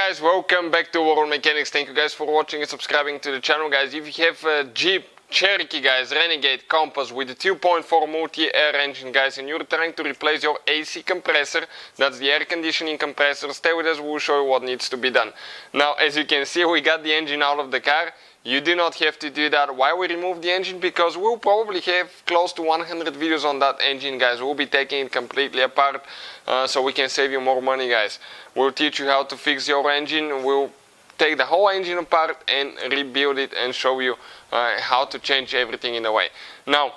guys, welcome back to World Mechanics. Thank you guys for watching and subscribing to the channel, guys. If you have a Jeep Cherokee, guys, Renegade Compass with a 2.4 multi-air engine, guys, and you're trying to replace your AC compressor, that's the air conditioning compressor, stay with us, we'll show you what needs to be done. Now, as you can see, we got the engine out of the car. You do not have to do that while we remove the engine, because we'll probably have close to 100 videos on that engine, guys. We'll be taking it completely apart so we can save you more money, guys. We'll teach you how to fix your engine. We'll take the whole engine apart and rebuild it and show you how to change everything in a way. Now,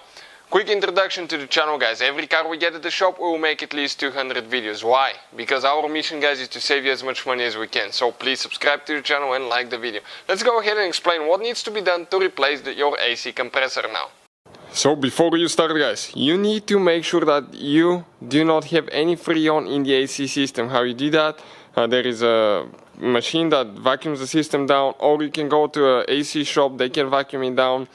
quick introduction to the channel, guys. Every car we get at the shop, we will make at least 200 videos. Why? Because our mission, guys, is to save you as much money as we can. So please subscribe to the channel and like the video. Let's go ahead and explain what needs to be done to replace your AC compressor now. So before you start, guys, you need to make sure that you do not have any freon in the AC system. How you do that? There is a machine that vacuums the system down, or you can go to an AC shop, they can vacuum it down.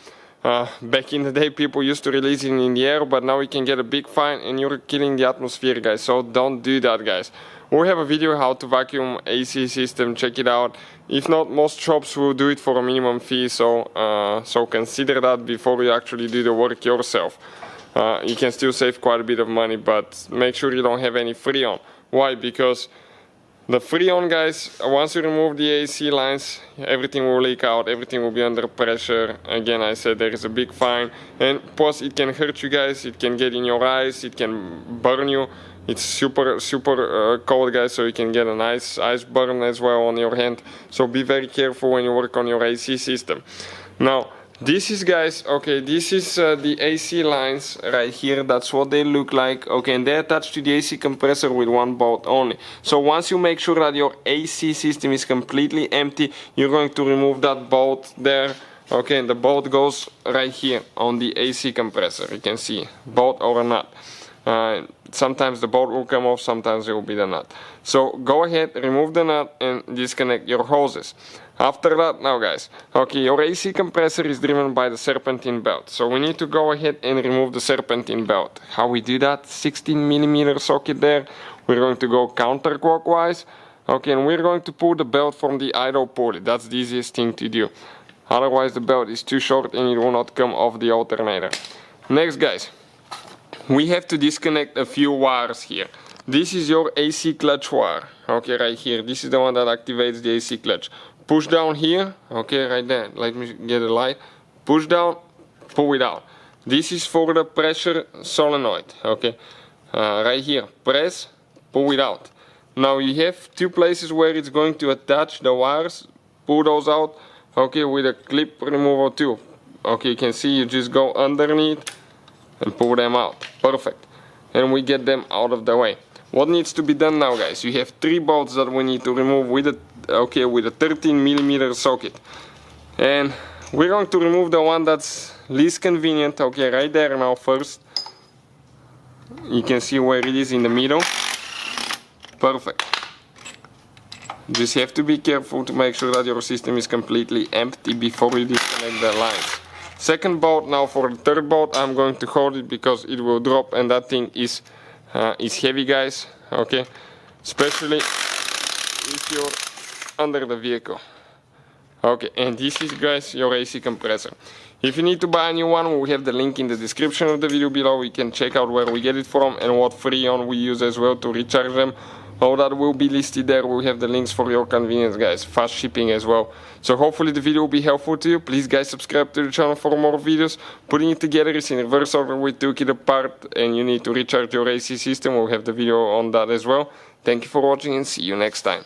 Back in the day, people used to release it in the air, but now you can get a big fine and you're killing the atmosphere, guys. So don't do that, guys. We have a video how to vacuum AC system, check it out. If not, most shops will do it for a minimum fee, so consider that before you actually do the work yourself. You can still save quite a bit of money, but make sure you don't have any freon. Why? Because the freon, guys, once you remove the AC lines, everything will leak out, everything will be under pressure. Again, I said there is a big fine, and plus it can hurt you, guys. It can get in your eyes, it can burn you. It's super cold, guys, so you can get an ice burn as well on your hand. So be very careful when you work on your AC system. Now, this is, guys, okay, this is the AC lines right here. That's what they look like. Okay, and they're attached to the AC compressor with one bolt only. So once you make sure that your AC system is completely empty, you're going to remove that bolt there. Okay, and the bolt goes right here on the AC compressor. You can see, bolt or a nut. Sometimes the bolt will come off, sometimes it will be the nut. So go ahead, remove the nut and disconnect your hoses. After that, now, guys, okay, your AC compressor is driven by the Serpentine belt. So we need to go ahead and remove the Serpentine belt. How we do that? 16mm socket there. We're going to go counterclockwise. Okay, and we're going to pull the belt from the idle pulley. That's the easiest thing to do. Otherwise the belt is too short and it will not come off the alternator. Next, guys, we have to disconnect a few wires here. This is your AC clutch wire. Okay, right here. This is the one that activates the AC clutch. Push down here. Okay, right there. Let me get a light. Push down, pull it out. This is for the pressure solenoid. Okay, right here. Press, pull it out. Now you have two places where it's going to attach the wires. Pull those out. Okay, with a clip remover too. Okay, you can see you just go underneath and pull them out. Perfect. And we get them out of the way. What needs to be done now, guys? You have three bolts that we need to remove with a 13mm socket. And we're going to remove the one that's least convenient. Okay, right there now first. You can see where it is in the middle. Perfect. Just have to be careful to make sure that your system is completely empty before you disconnect the lines. Second bolt. Now for the third bolt, I'm going to hold it because it will drop, and that thing is heavy, guys. Okay, especially if you're under the vehicle. Okay, and this is, guys, your AC compressor. If you need to buy a new one, we have the link in the description of the video below. You can check out where we get it from and what freon we use as well to recharge them. All that will be listed there. We have the links for your convenience, guys. Fast shipping as well. So hopefully the video will be helpful to you. Please, guys, subscribe to the channel for more videos. Putting it together is in reverse order. We took it apart and you need to recharge your AC system. We'll have the video on that as well. Thank you for watching and see you next time.